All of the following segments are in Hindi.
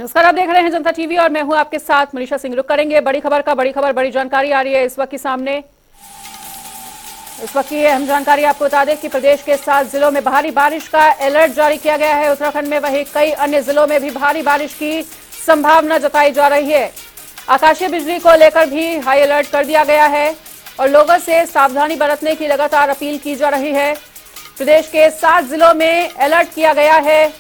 नमस्कार, आप देख रहे हैं जनता टीवी और मैं हूं आपके साथ मनीषा सिंह। रुक करेंगे बड़ी खबर, बड़ी जानकारी आ रही है इस वक्त की सामने। इस वक्त की अहम जानकारी आपको बता दें कि प्रदेश के 7 जिलों में भारी बारिश का अलर्ट जारी किया गया है। उत्तराखंड में वहीं कई अन्य जिलों में भी भारी बारिश की संभावना जताई जा रही है। आकाशीय बिजली को लेकर भी हाई अलर्ट कर दिया गया है और लोगों से सावधानी बरतने की लगातार अपील की जा रही है। प्रदेश के 7 जिलों में अलर्ट किया गया है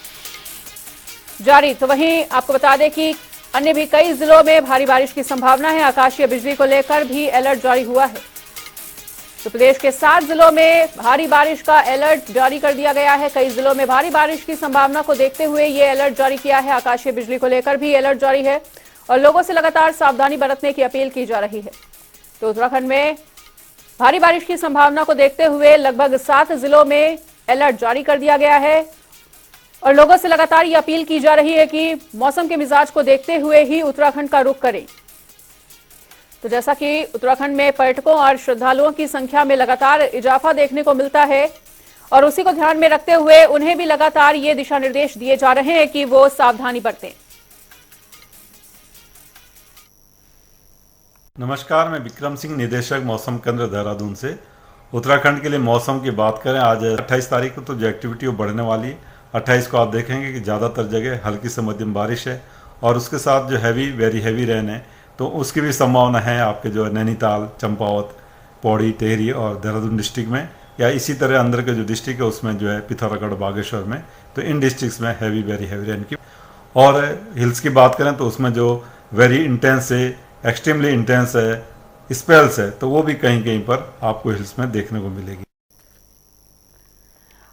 जारी। तो वहीं आपको बता दें कि अन्य भी कई जिलों में भारी बारिश की संभावना है। आकाशीय बिजली को लेकर भी अलर्ट जारी हुआ है। तो प्रदेश के 7 जिलों में भारी बारिश का अलर्ट जारी कर दिया गया है। कई जिलों में भारी बारिश की संभावना को देखते हुए ये अलर्ट जारी किया है। आकाशीय बिजली को लेकर भी अलर्ट जारी है और लोगों से लगातार सावधानी बरतने की अपील की जा रही है। तो उत्तराखंड में भारी बारिश की संभावना को देखते हुए लगभग 7 जिलों में अलर्ट जारी कर दिया गया है और लोगों से लगातार ये अपील की जा रही है कि मौसम के मिजाज को देखते हुए ही उत्तराखंड का रुख करें। तो जैसा कि उत्तराखंड में पर्यटकों और श्रद्धालुओं की संख्या में लगातार इजाफा देखने को मिलता है और उसी को ध्यान में रखते हुए उन्हें भी लगातार ये दिशा निर्देश दिए जा रहे हैं कि वो सावधानी बरतें। नमस्कार, मैं विक्रम सिंह, निदेशक मौसम केंद्र देहरादून से। उत्तराखंड के लिए मौसम की बात करें, आज 28 तारीख को तो जो एक्टिविटी वो बढ़ने वाली है। 28 को आप देखेंगे कि ज़्यादातर जगह हल्की से मध्यम बारिश है और उसके साथ जो वेरी हैवी रेन है, तो उसकी भी संभावना है आपके जो नैनीताल, चंपावत, पौड़ी, टिहरी और देहरादून डिस्ट्रिक्ट में, या इसी तरह अंदर के जो डिस्ट्रिक्ट है उसमें जो है पिथौरागढ़, बागेश्वर में, तो इन डिस्ट्रिक्ट्स में वेरी हैवी रेन की। और हिल्स की बात करें तो उसमें जो वेरी इंटेंस है, एक्सट्रीमली इंटेंस है, स्पेल्स है, तो वो भी कहीं कहीं पर आपको हिल्स में देखने को मिलेगी।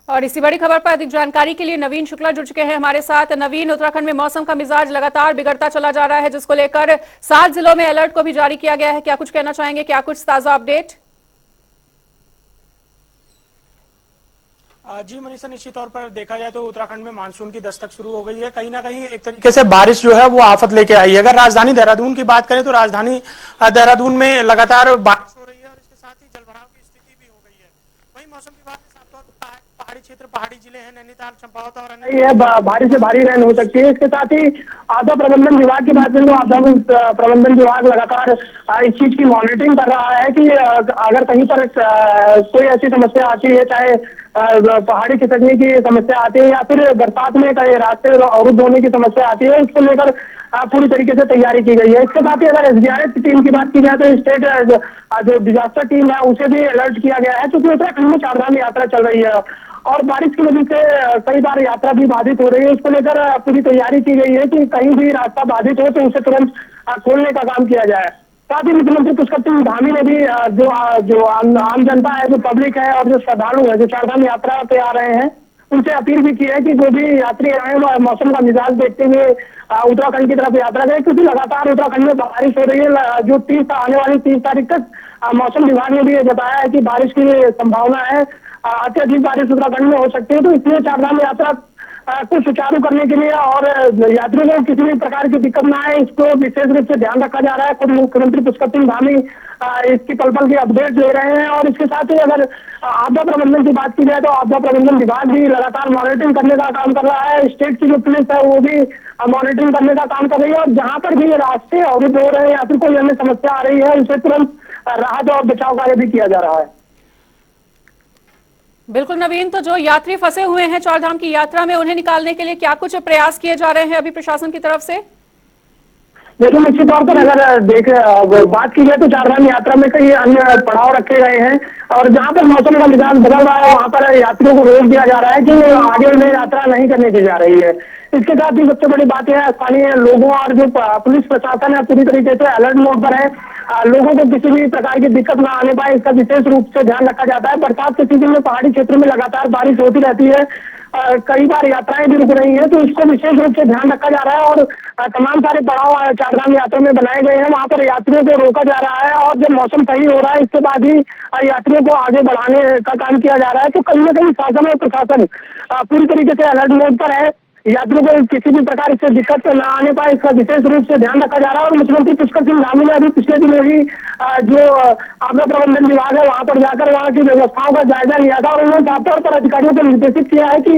और इसी बड़ी खबर पर अधिक जानकारी के लिए नवीन शुक्ला जुड़ चुके हैं हमारे साथ। नवीन, उत्तराखंड में मौसम का मिजाज लगातार बिगड़ता चला जा रहा है, जिसको लेकर 7 जिलों में अलर्ट को भी जारी किया गया है। क्या कुछ कहना चाहेंगे, क्या कुछ ताजा अपडेट? जी मनीषा, निश्चित तौर पर देखा जाए तो उत्तराखंड में मानसून की दस्तक शुरू हो गई है। कहीं ना कहीं एक तरीके से बारिश जो है वो आफत लेके आई है। अगर राजधानी देहरादून की बात करें तो राजधानी देहरादून में लगातार बारिश हो रही है और इसके साथ ही जलभराव की स्थिति भी हो गई है। वहीं मौसम विभाग ने साफ तौर पर पहाड़ी क्षेत्र, पहाड़ी जिले हैं, नैनीताल, चंपावत और अन्य भारी से भारी रेन हो सकती है। इसके साथ ही आपदा प्रबंधन विभाग की बात करें तो आपदा प्रबंधन विभाग लगातार इस चीज की मॉनिटरिंग कर रहा है कि अगर कहीं पर कोई ऐसी समस्या आती है, चाहे पहाड़ी खिसकने की समस्या आती है या फिर बरसात में कई रास्ते अवरुद्ध होने की समस्या आती है, इसको लेकर पूरी तरीके से तैयारी की गई है। इसके साथ ही अगर एसडीआरएफ टीम की बात की जाए तो स्टेट जो डिजास्टर टीम है उसे भी अलर्ट किया गया है, क्योंकि उत्तराखंड में चारधाम यात्रा चल रही है और बारिश की वजह से कई बार यात्रा भी बाधित हो रही है। इसको लेकर पूरी तैयारी की गई है कि कहीं भी रास्ता बाधित हो तो उसे तुरंत खोलने का काम किया जाए। साथ ही मुख्यमंत्री पुष्कर सिंह धामी ने भी जो आम जनता है, जो पब्लिक है और जो श्रद्धालु है, जो चारधाम यात्रा पे आ रहे हैं, उनसे अपील भी की है कि जो भी यात्री आए मौसम का मिजाज देखते हुए उत्तराखंड की तरफ यात्रा करें, क्योंकि लगातार उत्तराखंड में बारिश हो रही है। जो आने वाली 30 तारीख तक मौसम विभाग ने भी ये बताया है कि बारिश की संभावना है, अत्यधिक बारिश उत्तराखंड में हो सकती है। तो इसलिए चारधाम यात्रा को सुचारू करने के लिए और यात्रियों को किसी भी प्रकार की दिक्कत ना आए, इसको विशेष रूप से ध्यान रखा जा रहा है। खुद मुख्यमंत्री पुष्कर सिंह धामी इसकी पल की अपडेट दे रहे हैं। और इसके साथ ही अगर आपदा प्रबंधन की बात की जाए तो आपदा प्रबंधन विभाग भी लगातार मॉनिटरिंग करने का काम कर रहा है। स्टेट की जो पुलिस है वो भी मॉनिटरिंग करने का काम कर रही है और जहां पर भी रास्ते अवरुद्ध हो रहे हैं या फिर कोई अन्य समस्या आ रही है, उसे तुरंत राहत और बचाव कार्य भी किया जा रहा है। बिल्कुल नवीन, तो जो यात्री फंसे हुए हैं चारधाम की यात्रा में, उन्हें निकालने के लिए क्या कुछ प्रयास किए जा रहे हैं अभी प्रशासन की तरफ से? देखिए, निश्चित तौर पर अगर बात की जाए तो चारधाम यात्रा में कई अन्य पड़ाव रखे गए हैं और जहां पर मौसम का मिजाज बदल रहा है वहां पर यात्रियों को रोक दिया जा रहा है कि आगे उन्हें यात्रा नहीं करने की जा रही है। इसके साथ ही सबसे बड़ी बात यह है, स्थानीय लोगों और जो पुलिस प्रशासन है पूरी तरीके से अलर्ट मोड पर है। लोगों को किसी भी प्रकार की दिक्कत ना आने पाए, इसका विशेष रूप से ध्यान रखा जाता है। बरसात के सीजन में पहाड़ी क्षेत्र में लगातार बारिश होती रहती है, कई बार यात्राएं भी रुक रही हैं, तो इसको विशेष रूप से ध्यान रखा जा रहा है और तमाम सारे पड़ाव चारधाम यात्रा में बनाए गए हैं। वहां पर यात्रियों को रोका जा रहा है और जब मौसम सही हो रहा है इसके बाद ही यात्रियों को आगे बढ़ाने का काम किया जा रहा है। तो कहीं ना कहीं शासन और प्रशासन पूरी तरीके से अलर्ट मोड पर है। यात्रियों को किसी भी प्रकार से दिक्कत न आने पाए, इसका विशेष रूप से ध्यान रखा जा रहा है। और मुख्यमंत्री पुष्कर सिंह धामी ने अभी पिछले दिन ही जो आपदा प्रबंधन विभाग है वहां पर जाकर वहां की व्यवस्थाओं का जायजा लिया था और उन्होंने साफ तौर पर अधिकारियों को निर्देशित किया है कि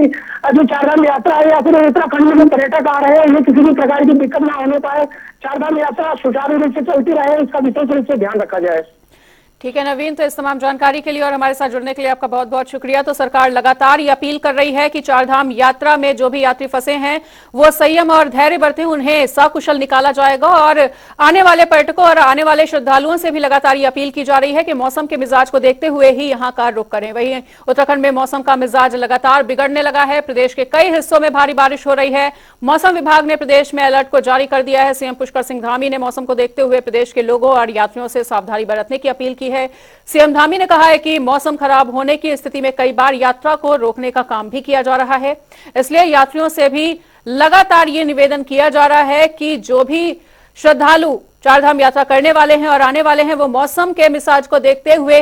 जो चारधाम यात्रा है या फिर उत्तराखंड में जो पर्यटक आ रहे हैं उन्हें किसी भी प्रकार की दिक्कत न होने पाए, चारधाम यात्रा सुचारू रूप से चलती रहे, इसका विशेष रूप से ध्यान रखा जाए। ठीक है नवीन, तो इस तमाम जानकारी के लिए और हमारे साथ जुड़ने के लिए आपका बहुत बहुत शुक्रिया। तो सरकार लगातार ये अपील कर रही है कि चारधाम यात्रा में जो भी यात्री फंसे हैं वो संयम और धैर्य बरतें, उन्हें सकुशल निकाला जाएगा। और आने वाले पर्यटकों और आने वाले श्रद्धालुओं से भी लगातार ये अपील की जा रही है कि मौसम के मिजाज को देखते हुए ही यहाँ का रुख करें। वहीं उत्तराखंड में मौसम का मिजाज लगातार बिगड़ने लगा है, प्रदेश के कई हिस्सों में भारी बारिश हो रही है। मौसम विभाग ने प्रदेश में अलर्ट को जारी कर दिया है। सीएम पुष्कर सिंह धामी ने मौसम को देखते हुए प्रदेश के लोगों और यात्रियों से सावधानी बरतने की अपील की है। सीएम धामी ने कहा है कि मौसम खराब होने की स्थिति में कई बार यात्रा को रोकने का काम भी किया जा रहा है, इसलिए यात्रियों से भी लगातार ये निवेदन किया जा रहा है कि जो भी श्रद्धालु चारधाम यात्रा करने वाले हैं और आने वाले हैं वो मौसम के मिजाज को देखते हुए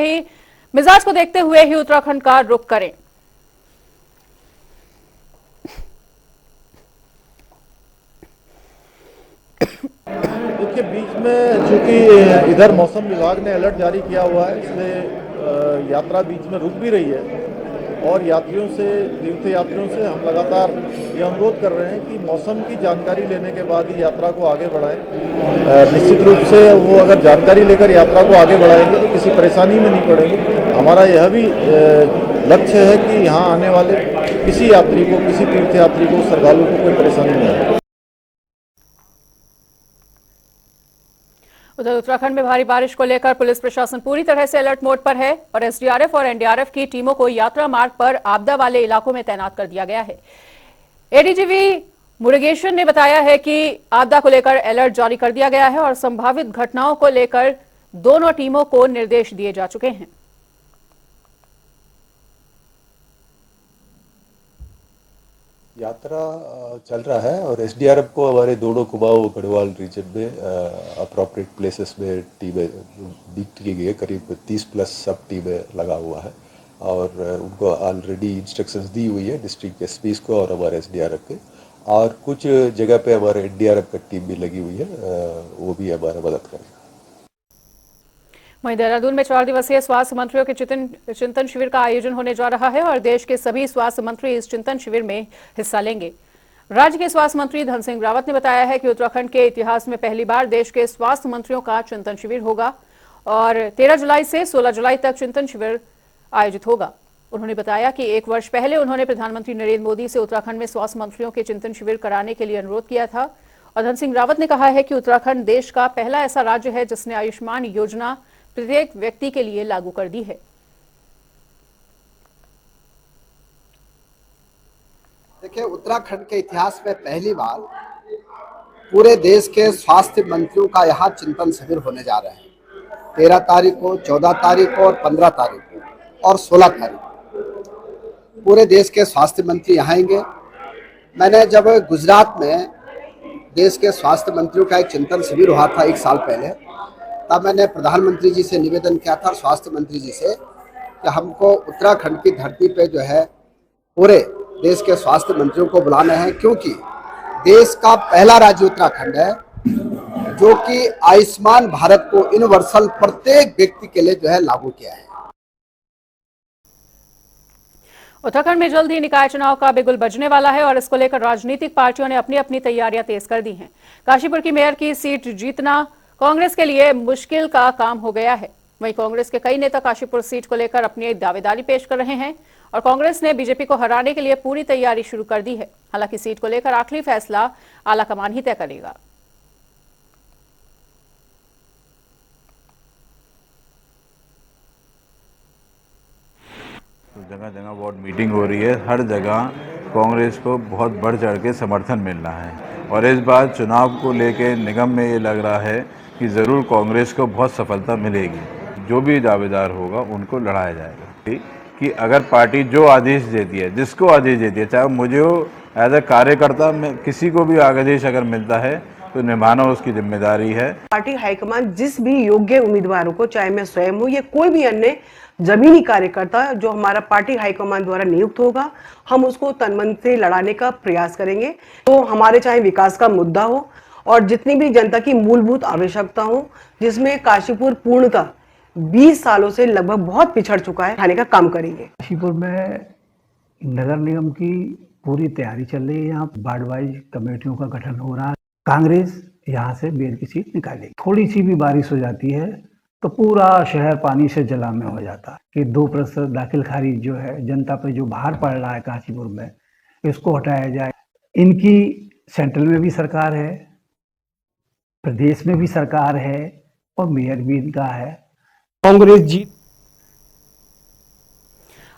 ही उत्तराखंड का रुख करें। देखिए, बीच में चूंकि इधर मौसम विभाग ने अलर्ट जारी किया हुआ है, इसलिए यात्रा बीच में रुक भी रही है और तीर्थ यात्रियों से हम लगातार ये अनुरोध कर रहे हैं कि मौसम की जानकारी लेने के बाद ही यात्रा को आगे बढ़ाएं। निश्चित रूप से वो अगर जानकारी लेकर यात्रा को आगे बढ़ाएंगे तो किसी परेशानी में नहीं पड़ेंगे। हमारा यह भी लक्ष्य है कि यहाँ आने वाले किसी यात्री को, किसी तीर्थ यात्री को, श्रद्धालु को कोई परेशानी नहीं आए। उधर उत्तराखंड में भारी बारिश को लेकर पुलिस प्रशासन पूरी तरह से अलर्ट मोड पर है और एसडीआरएफ और एनडीआरएफ की टीमों को यात्रा मार्ग पर आपदा वाले इलाकों में तैनात कर दिया गया है। एडीजीपी मुरुगेशन ने बताया है कि आपदा को लेकर अलर्ट जारी कर दिया गया है और संभावित घटनाओं को लेकर दोनों टीमों को निर्देश दिए जा चुके हैं। यात्रा चल रहा है और एसडीआरएफ को हमारे दोनों कुमाऊं गढ़वाल रीजन में अप्रोप्रिएट प्लेसेस में टीमें दी गई है। करीब 30+ सब टीमें लगा हुआ है और उनको ऑलरेडी इंस्ट्रक्शंस दी हुई है डिस्ट्रिक्ट एसपीज को और हमारे एसडीआरएफ के, और कुछ जगह पे हमारे एनडीआरएफ की टीम भी लगी हुई है, वो भी हमारा मदद करेगी। वहीं देहरादून में 4 दिवसीय स्वास्थ्य मंत्रियों के चिंतन शिविर का आयोजन होने जा रहा है और देश के सभी स्वास्थ्य मंत्री इस चिंतन शिविर में हिस्सा लेंगे। राज्य के स्वास्थ्य मंत्री धन सिंह रावत ने बताया है कि उत्तराखंड के इतिहास में पहली बार देश के स्वास्थ्य मंत्रियों का चिंतन शिविर होगा और 13 जुलाई से 16 जुलाई तक चिंतन शिविर आयोजित होगा। उन्होंने बताया कि 1 वर्ष पहले उन्होंने प्रधानमंत्री नरेंद्र मोदी से उत्तराखंड में स्वास्थ्य मंत्रियों के चिंतन शिविर कराने के लिए अनुरोध किया था और धन सिंह रावत ने कहा है कि उत्तराखंड देश का पहला ऐसा राज्य है जिसने आयुष्मान योजना प्रत्येक व्यक्ति के लिए लागू कर दी है। देखिए, उत्तराखंड के इतिहास में पहली बार पूरे देश के स्वास्थ्य मंत्रियों का यहाँ चिंतन शिविर होने जा रहे हैं। 13 तारीख को, 14 तारीख को और 15 तारीख को और 16 तारीख को पूरे देश के स्वास्थ्य मंत्री यहाँ आएंगे। मैंने जब गुजरात में देश के स्वास्थ्य मंत्रियों का एक चिंतन शिविर हुआ था 1 साल पहले, तब मैंने प्रधानमंत्री जी से निवेदन किया था, स्वास्थ्य मंत्री जी से, कि हमको उत्तराखंड की धरती पे जो है पूरे देश के स्वास्थ्य मंत्रियों को बुलाना है, क्योंकि देश का पहला राज्य उत्तराखंड है जो कि आयुष्मान भारत को यूनिवर्सल प्रत्येक व्यक्ति के लिए जो है लागू किया है। उत्तराखंड में जल्द ही निकाय चुनाव का बिगुल बजने वाला है और इसको लेकर राजनीतिक पार्टियों ने अपनी अपनी तैयारियां तेज कर दी हैं। काशीपुर की मेयर की सीट जीतना कांग्रेस के लिए मुश्किल का काम हो गया है। वहीं कांग्रेस के कई नेता काशीपुर सीट को लेकर अपनी दावेदारी पेश कर रहे हैं और कांग्रेस ने बीजेपी को हराने के लिए पूरी तैयारी शुरू कर दी है। हालांकि सीट को लेकर आखिरी फैसला आलाकमान ही तय करेगा। तो जगह जगह वार्ड मीटिंग हो रही है, हर जगह कांग्रेस को बहुत बढ़ चढ़ के समर्थन मिल रहा है और इस बार चुनाव को लेकर निगम में ये लग रहा है कि ज़रूर कांग्रेस को बहुत सफलता मिलेगी। जो भी दावेदार होगा उनको लड़ाया जाएगा कि अगर पार्टी जो आदेश देती है, जिसको आदेश देती है, चाहे मुझे हो एज ए कार्यकर्ता में, किसी को भी आदेश अगर मिलता है तो निभाना उसकी जिम्मेदारी है। पार्टी हाईकमान जिस भी योग्य उम्मीदवारों को, चाहे मैं स्वयं हूँ या कोई भी अन्य जमीनी कार्यकर्ता जो हमारा पार्टी हाईकमान द्वारा नियुक्त होगा, हम उसको तन मन से लड़ाने का प्रयास करेंगे। तो हमारे चाहे विकास का मुद्दा हो और जितनी भी जनता की मूलभूत आवश्यकता हो, जिसमें काशीपुर पूर्णतः 20 सालों से लगभग बहुत पिछड़ चुका है, खाने का काम करेंगे। काशीपुर में नगर निगम की पूरी तैयारी चल रही है। यहाँ वार्ड वाइज कमेटियों का गठन हो रहा है। कांग्रेस यहाँ से बेर की सीट निकालेगी। थोड़ी सी भी बारिश हो जाती है तो पूरा शहर पानी से जलामय हो जाता है कि 2% दाखिल खारिज जो है जनता पर जो भार पड़ रहा है काशीपुर में, इसको हटाया जाए। इनकी सेंट्रल में भी सरकार है, प्रदेश में भी सरकार है और मेयर भी इनका है। कांग्रेस जीत।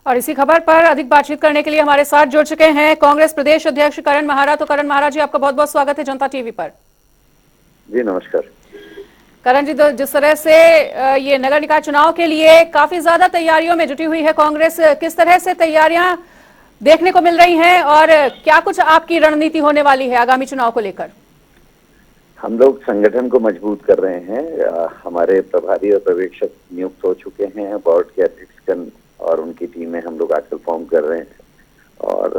और इसी खबर पर अधिक बातचीत करने के लिए हमारे साथ जुड़ चुके हैं कांग्रेस प्रदेश अध्यक्ष करण महारा। तो करण महारा जी, आपका बहुत बहुत स्वागत है जनता टीवी पर। जी नमस्कार। करण जी, जिस तरह से ये नगर निकाय चुनाव के लिए काफी ज्यादा तैयारियों में जुटी हुई है कांग्रेस, किस तरह से तैयारियां देखने को मिल रही हैं और क्या कुछ आपकी रणनीति होने वाली है आगामी चुनाव को लेकर? हम लोग संगठन को मजबूत कर रहे हैं। हमारे प्रभारी और पर्यवेक्षक नियुक्त हो चुके हैं। बोर्ड के अध्यक्षगण और उनकी टीमें हम लोग आजकल फॉर्म कर रहे हैं और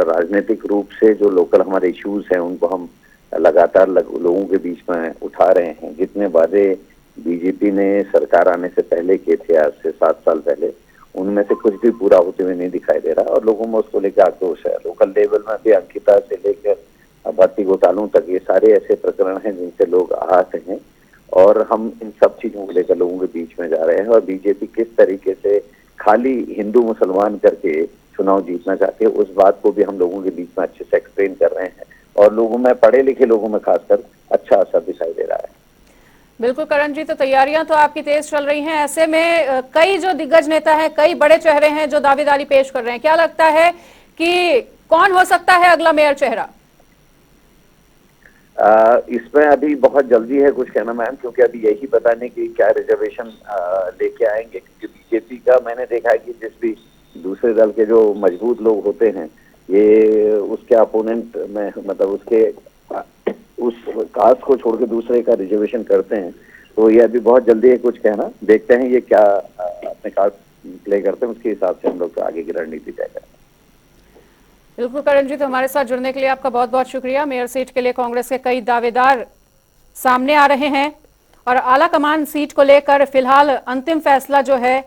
राजनीतिक रूप से जो लोकल हमारे इश्यूज हैं उनको हम लगातार लोगों के बीच में उठा रहे हैं। जितने वादे बीजेपी ने सरकार आने से पहले किए थे, आज से 7 साल पहले, उनमें से कुछ भी पूरा होते हुए नहीं दिखाई दे रहा और लोगों में उसको लेकर आक्रोश है। लोकल लेवल में भी अंकिता से लेकर भर्ती घोटालों तक ये सारे ऐसे प्रकरण हैं जिनसे लोग आहत हैं और हम इन सब चीजों को लेकर लोगों के बीच में जा रहे हैं। और बीजेपी किस तरीके से खाली हिंदू मुसलमान करके चुनाव जीतना चाहते हैं, उस बात को भी हम लोगों के बीच में अच्छे से एक्सप्लेन कर रहे हैं और लोगों में, पढ़े लिखे लोगों में खासकर अच्छा असर दिखाई दे रहा है। बिल्कुल करण जी, तो तैयारियां तो आपकी तेज चल रही हैं। ऐसे में कई जो दिग्गज नेता हैं, कई बड़े चेहरे हैं जो दावेदारी पेश कर रहे हैं। क्या लगता है कि कौन हो सकता है अगला मेयर चेहरा? इसमें अभी बहुत जल्दी है कुछ कहना मैम, क्योंकि अभी यही बताने की क्या रिजर्वेशन लेके आएंगे। क्योंकि बीजेपी का मैंने देखा है कि जिस भी दूसरे दल के जो मजबूत लोग होते हैं, ये उसके अपोनेंट में, मतलब उसके उस कास्ट को छोड़ के दूसरे का रिजर्वेशन करते हैं। तो ये अभी बहुत जल्दी है कुछ कहना। देखते हैं ये क्या अपने कार्ड प्ले करते हैं, उसके हिसाब से हम लोग आगे की रणनीति तय करेंगे। बिल्कुल करण जी, तो हमारे साथ जुड़ने के लिए आपका बहुत बहुत शुक्रिया। मेयर सीट के लिए कांग्रेस के कई दावेदार सामने आ रहे हैं और आला कमान सीट को लेकर फिलहाल अंतिम फैसला जो है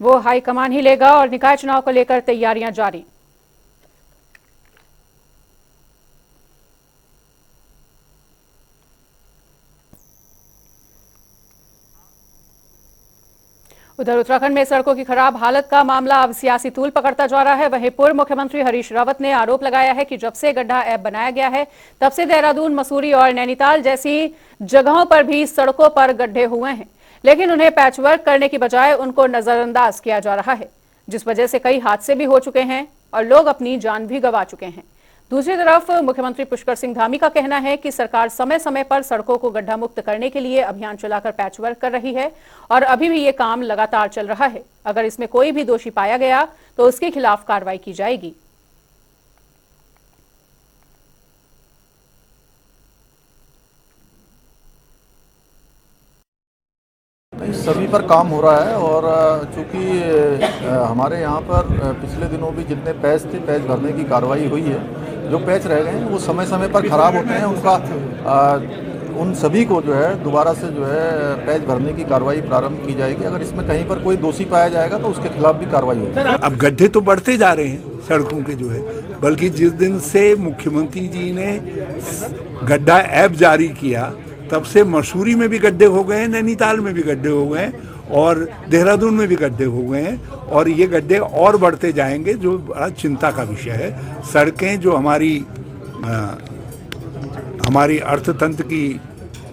वो हाईकमान ही लेगा और निकाय चुनाव को लेकर तैयारियां जारी। उधर उत्तराखंड में सड़कों की खराब हालत का मामला अब सियासी तूल पकड़ता जा रहा है। वहीं पूर्व मुख्यमंत्री हरीश रावत ने आरोप लगाया है कि जब से गड्ढा ऐप बनाया गया है तब से देहरादून, मसूरी और नैनीताल जैसी जगहों पर भी सड़कों पर गड्ढे हुए हैं, लेकिन उन्हें पैचवर्क करने की बजाय उनको नजरअंदाज किया जा रहा है, जिस वजह से कई हादसे भी हो चुके हैं और लोग अपनी जान भी गंवा चुके हैं। दूसरी तरफ मुख्यमंत्री पुष्कर सिंह धामी का कहना है कि सरकार समय समय पर सड़कों को गड्ढा मुक्त करने के लिए अभियान चलाकर पैचवर्क कर रही है और अभी भी ये काम लगातार चल रहा है। अगर इसमें कोई भी दोषी पाया गया तो उसके खिलाफ कार्रवाई की जाएगी। सभी पर काम हो रहा है और चूंकि हमारे यहाँ पर पिछले दिनों भी जितने पैच थे, पैच भरने की कार्रवाई हुई है। जो पैच रह गए हैं वो समय समय पर खराब होते हैं, उनका उन सभी को जो है दोबारा से जो है पैच भरने की कार्रवाई प्रारंभ की जाएगी। अगर इसमें कहीं पर कोई दोषी पाया जाएगा तो उसके खिलाफ भी कार्रवाई होगी। अब गड्ढे तो बढ़ते जा रहे हैं सड़कों के जो है, बल्कि जिस दिन से मुख्यमंत्री जी ने गड्ढा ऐप जारी किया तब से मसूरी में भी गड्ढे हो गए हैं, नैनीताल में भी गड्ढे हो गए हैं और देहरादून में भी गड्ढे हो गए हैं और ये गड्ढे और बढ़ते जाएंगे, जो बड़ा चिंता का विषय है। सड़कें जो हमारी अर्थतंत्र की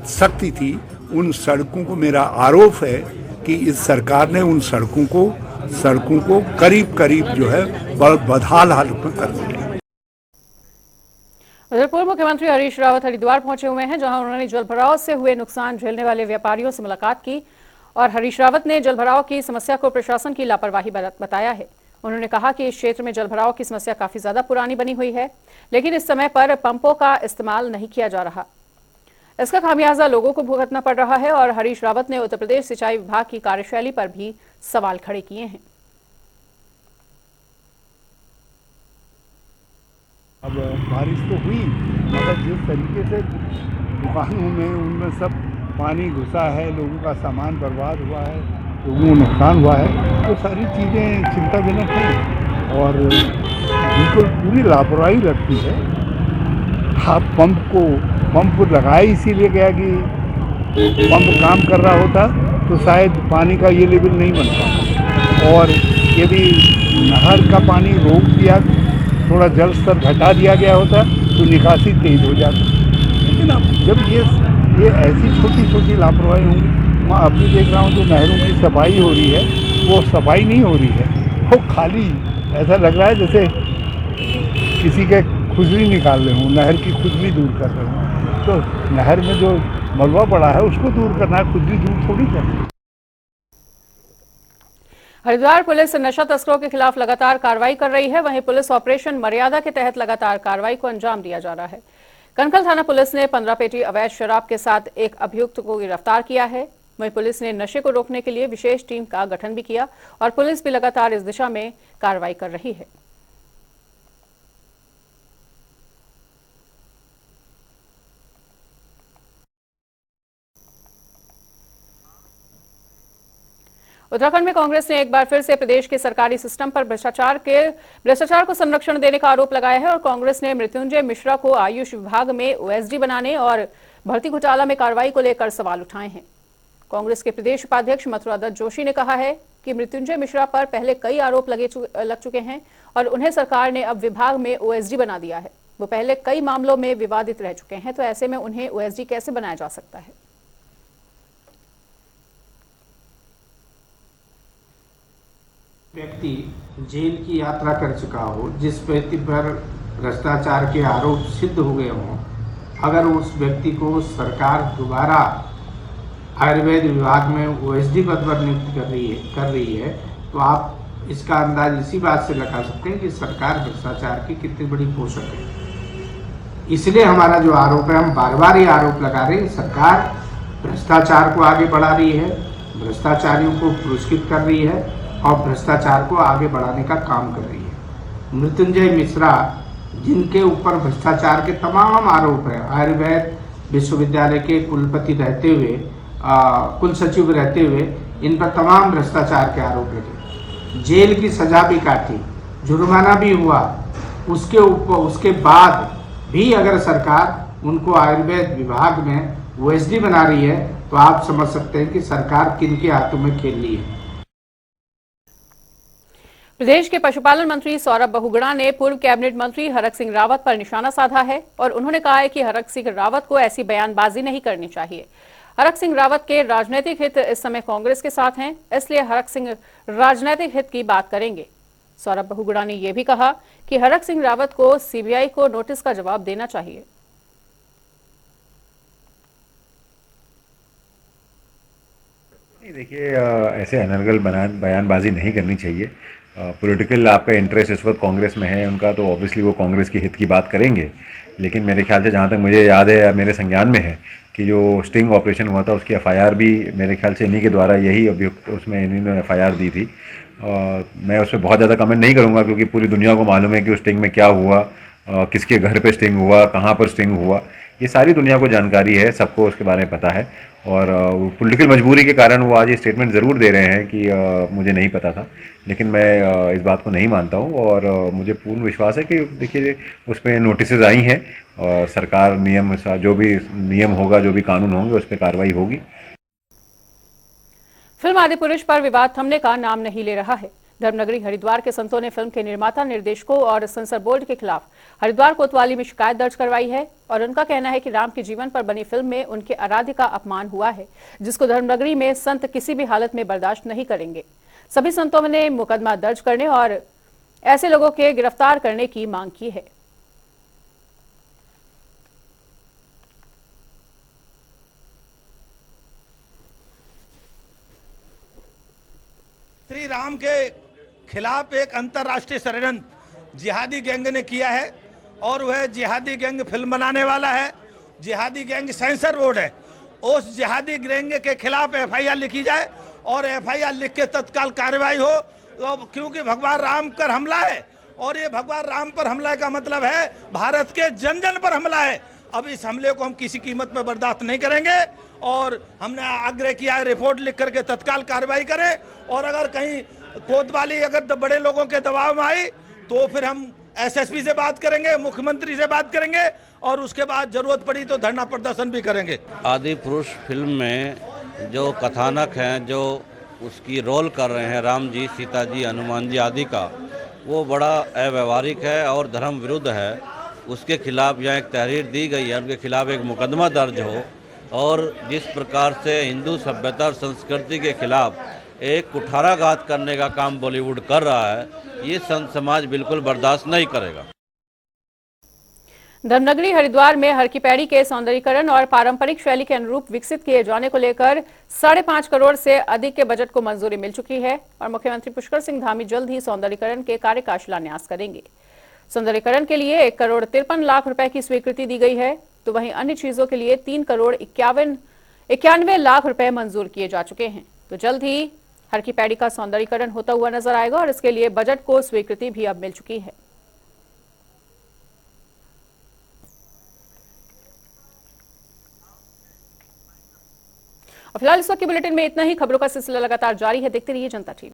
शक्ति थी, उन सड़कों को, मेरा आरोप है कि इस सरकार ने उन सड़कों को करीब करीब जो है बहुत बदहाल हालत में कर दिया। उधर पूर्व मुख्यमंत्री हरीश रावत हरिद्वार पहुंचे हुए हैं, जहां उन्होंने जलभराव से हुए नुकसान झेलने वाले व्यापारियों से मुलाकात की और हरीश रावत ने जलभराव की समस्या को प्रशासन की लापरवाही बताया है। उन्होंने कहा कि इस क्षेत्र में जलभराव की समस्या काफी ज्यादा पुरानी बनी हुई है, लेकिन इस समय पर पंपों का इस्तेमाल नहीं किया जा रहा। इसका खामियाजा लोगों को भुगतना पड़ रहा है और हरीश रावत ने उत्तर प्रदेश सिंचाई विभाग की कार्यशैली पर भी सवाल खड़े किए हैं। अब बारिश तो हुई, मगर जिस तरीके से दुकानों में उनमें सब पानी घुसा है, लोगों का सामान बर्बाद हुआ है, लोगों को नुकसान हुआ है, वो सारी चीज़ें चिंताजनक हैं और बिल्कुल पूरी लापरवाही लगती है। आप पंप लगाए इसीलिए गया कि पंप काम कर रहा होता तो शायद पानी का ये लेवल नहीं बनता, और यदि नहर का पानी रोक दिया, थोड़ा जल स्तर घटा दिया गया होता तो निकासी तेज हो जाती। लेकिन अब जब ये ऐसी छोटी छोटी लापरवाही होंगी, मैं अभी देख रहा हूँ जो नहरों की सफाई हो रही है वो सफाई नहीं हो रही है, वो खाली ऐसा लग रहा है जैसे किसी के खुजली निकाल रहे हों, नहर की खुजली दूर कर रहे हों। तो नहर में जो मलबा पड़ा है उसको दूर करना है, खुजली दूर थोड़ी करना है। हरिद्वार पुलिस नशा तस्करों के खिलाफ लगातार कार्रवाई कर रही है। वहीं पुलिस ऑपरेशन मर्यादा के तहत लगातार कार्रवाई को अंजाम दिया जा रहा है। कनखल थाना पुलिस ने 15 पेटी अवैध शराब के साथ एक अभियुक्त को गिरफ्तार किया है। वहीं पुलिस ने नशे को रोकने के लिए विशेष टीम का गठन भी किया और पुलिस भी लगातार इस दिशा में कार्रवाई कर रही है। उत्तराखंड में कांग्रेस ने एक बार फिर से प्रदेश के सरकारी सिस्टम पर भ्रष्टाचार को संरक्षण देने का आरोप लगाया है और कांग्रेस ने मृत्युंजय मिश्रा को आयुष विभाग में ओएसडी बनाने और भर्ती घोटाला में कार्रवाई को लेकर सवाल उठाए हैं। कांग्रेस के प्रदेश उपाध्यक्ष मथुरा दत्त जोशी ने कहा है कि मृत्युंजय मिश्रा पर पहले कई आरोप लग चुके हैं और उन्हें सरकार ने अब विभाग में ओएसडी बना दिया है। वो पहले कई मामलों में विवादित रह चुके हैं, तो ऐसे में उन्हें ओएसडी कैसे बनाया जा सकता है। व्यक्ति जेल की यात्रा कर चुका हो, जिस व्यक्ति पर भ्रष्टाचार के आरोप सिद्ध हो गए हों, अगर उस व्यक्ति को सरकार दोबारा आयुर्वेद विभाग में ओएसडी पद पर नियुक्त कर रही है तो आप इसका अंदाज इसी बात से लगा सकते हैं कि सरकार भ्रष्टाचार की कितनी बड़ी पोषक है। इसलिए हमारा जो आरोप है, हम बार बार ये आरोप लगा रहे हैं, सरकार भ्रष्टाचार को आगे बढ़ा रही है, भ्रष्टाचारियों को पुरस्कृत कर रही है और भ्रष्टाचार को आगे बढ़ाने का काम कर रही है। मृत्युंजय मिश्रा, जिनके ऊपर भ्रष्टाचार के तमाम आरोप हैं, आयुर्वेद विश्वविद्यालय के कुलपति रहते हुए, कुल सचिव रहते हुए इन पर तमाम भ्रष्टाचार के आरोप लगे, जेल की सजा भी काटी, जुर्माना भी हुआ, उसके बाद भी अगर सरकार उनको आयुर्वेद विभाग में ओएसडी बना रही है तो आप समझ सकते हैं कि सरकार किन के हाथों में खेल रही है। प्रदेश के पशुपालन मंत्री सौरभ बहुगुणा ने पूर्व कैबिनेट मंत्री हरक सिंह रावत पर निशाना साधा है और उन्होंने कहा है कि हरक सिंह रावत को ऐसी बयानबाजी नहीं करनी चाहिए। हरक सिंह रावत के राजनीतिक हित इस समय कांग्रेस के साथ हैं, इसलिए हरक सिंह राजनीतिक हित की बात करेंगे। सौरभ बहुगुणा ने यह भी कहा कि हरक सिंह रावत को सीबीआई को नोटिस का जवाब देना चाहिए। देखिए, ऐसे अनर्गल बयानबाजी नहीं करनी चाहिए। पॉलिटिकल आपका इंटरेस्ट इस वक्त कांग्रेस में है उनका, तो ऑब्वियसली वो कांग्रेस के हित की बात करेंगे। लेकिन मेरे ख्याल से जहाँ तक मुझे याद है, मेरे संज्ञान में है कि जो स्टिंग ऑपरेशन हुआ था उसकी एफआईआर भी मेरे ख्याल से इन्हीं के द्वारा, यही अभियुक्त उसमें इन्हीं एफआईआर दी थी। मैं उस पर बहुत ज़्यादा कमेंट नहीं करूँगा क्योंकि पूरी दुनिया को मालूम है कि उस स्टिंग में क्या हुआ, किसके घर पे स्टिंग हुआ, कहाँ पर स्टिंग हुआ, ये सारी दुनिया को जानकारी है, सबको उसके बारे में पता है। और पॉलिटिकल मजबूरी के कारण वो आज ये स्टेटमेंट ज़रूर दे रहे हैं कि मुझे नहीं पता था, लेकिन मैं इस बात को नहीं मानता हूँ और मुझे पूर्ण विश्वास है कि देखिए उस पर नोटिसेज आई हैं और सरकार नियम, जो भी नियम होगा, जो भी कानून होंगे, उस पर कार्रवाई होगी। फिल्म आदिपुरुष पर विवाद थमने का नाम नहीं ले रहा है। धर्मनगरी हरिद्वार के संतों ने फिल्म के निर्माता, निर्देशकों और सेंसर बोर्ड के खिलाफ हरिद्वार कोतवाली में शिकायत दर्ज करवाई है और उनका कहना है कि राम के जीवन पर बनी फिल्म में उनके आराध्य का अपमान हुआ है, जिसको धर्मनगरी में संत किसी भी हालत में बर्दाश्त नहीं करेंगे। सभी संतों ने मुकदमा दर्ज करने और ऐसे लोगों के गिरफ्तार करने की मांग की है। श्री राम के खिलाफ एक अंतर्राष्ट्रीय षड्यंत्र जिहादी गैंग ने किया है और वह जिहादी गैंग फिल्म बनाने वाला है। जिहादी गैंग सेंसर बोर्ड है, उस जिहादी गैंग के खिलाफ एफआईआर लिखी जाए और FIR लिख के तत्काल कार्रवाई हो, तो क्योंकि भगवान राम पर हमला है और ये भगवान राम पर हमला का मतलब है भारत के जन जन पर हमला है। अब इस हमले को हम किसी कीमत में बर्दाश्त नहीं करेंगे और हमने आग्रह किया है रिपोर्ट लिख करके तत्काल कार्रवाई करें, और अगर कहीं कोतवाली अगर बड़े लोगों के दबाव में आई तो फिर हम SSP से बात करेंगे, मुख्यमंत्री से बात करेंगे और उसके बाद जरूरत पड़ी तो धरना प्रदर्शन भी करेंगे। आदि पुरुष फिल्म में जो कथानक हैं, जो उसकी रोल कर रहे हैं राम जी, सीता जी, हनुमान जी आदि का, वो बड़ा अव्यवहारिक है और धर्म विरुद्ध है। उसके खिलाफ यहाँ एक तहरीर दी गई है, उनके खिलाफ एक मुकदमा दर्ज हो, और जिस प्रकार से हिंदू सभ्यता और संस्कृति के खिलाफ एक कुठाराघात करने का काम बॉलीवुड कर रहा है, ये संत समाज बिल्कुल बर्दाश्त नहीं करेगा। धर्मनगरी हरिद्वार में हर की पैड़ी के सौंदर्यीकरण और पारंपरिक शैली के अनुरूप विकसित किए जाने को लेकर 5.5 करोड़ से अधिक के बजट को मंजूरी मिल चुकी है और मुख्यमंत्री पुष्कर सिंह धामी जल्द ही सौंदर्यीकरण के कार्य का शिलान्यास करेंगे। सौंदर्यीकरण के लिए 1 करोड़ 53 लाख रुपए की स्वीकृति दी गई है, तो वहीं अन्य चीजों के लिए 3 करोड़ 91 लाख रुपए मंजूर किए जा चुके हैं। तो जल्द ही हर की पैड़ी का सौंदर्यीकरण होता हुआ नजर आएगा और इसके लिए बजट को स्वीकृति भी अब मिल चुकी है। फिलहाल इस वक्त के बुलेटिन में इतना ही। खबरों का सिलसिला लगातार जारी है, देखते रहिए जनता टीवी।